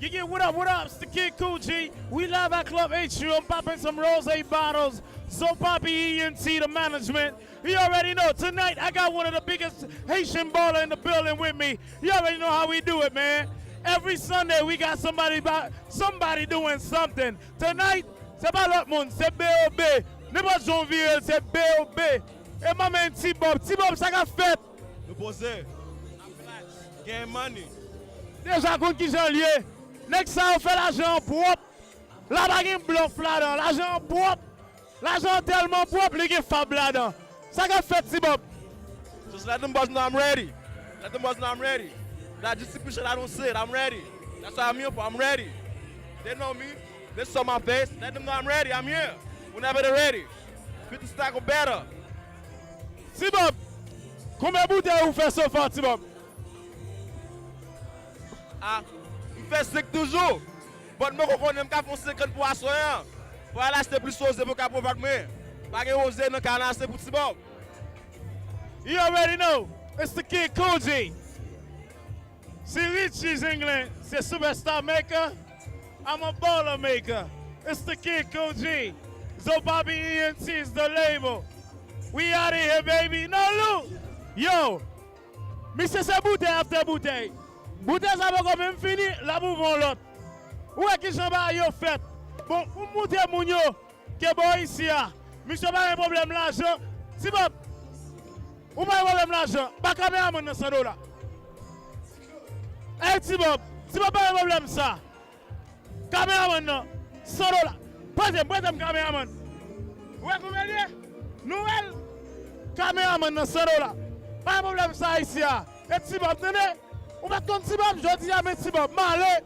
Yeah, what up? It's the Kid Cool G. We live at Club HU. I'm popping some rose bottles. So Poppy ENT, the management. You already know, tonight I got one of the biggest Haitian baller in the building with me. You already know how we do it, man. Every Sunday we got somebody doing something. Tonight, c'est pas l'autre monde, c'est B.O.B. N'est pas Jonville, c'est B.O.B. Et ma main T-Bob. T-Bob, ça qu'a fait. Nous poser. Gain money. Déjà, contre qui j'en lié. Next ça, on fait l'argent propre. Là, il y a un bluff là-dedans. L'argent propre. L'argent tellement propre, il y a un fab là-dedans. Ça qu'a fait, T-Bob. Just let them boys know I'm ready. Let them boys know I'm ready. That just simple shit I don't say it. I'm ready. That's what I'm here for. I'm ready. They know me. They saw my face. Let them know I'm ready. I'm here. Whenever they're ready. 50 stack or better. T-Bob, combien de bouteilles vous faites so far, T-Bob? Ah, je fais 5 toujours. But je connais que je fais 50 pour assoyer. Pour aller acheter plus osé pour qu'on provoque moi. Pas que osé dans le canal, c'est pour T-Bob. You already know, it's the Kid Cool G. See, Richie's England, c'est superstar maker. I'm a baller maker. It's the Kid Cool G. So Bobby ENT is the label. We out of here, baby. No, look. Yo, Mr. C'est bouteille after bouteille. Bouteille, ça va quand même finir, la mouvons l'autre. Où est-ce que j'en vais yo fait? Bon, pour monter mon yo, que bon ici, monsieur pas un problème l'argent. Si Bob, ou pas un problème l'argent, pas caméraman dans ce dos-là. Hey, T-Bob, pas un problème ça. Caméraman dans ce dos-là. Présente caméraman. Ouais, comment dire? Nouvelle caméraman dans ce dos-là. Pas un problème ça ici. Et T-Bob, tenez, on va ton T-Bob, je dis à mes T-Bob, malé.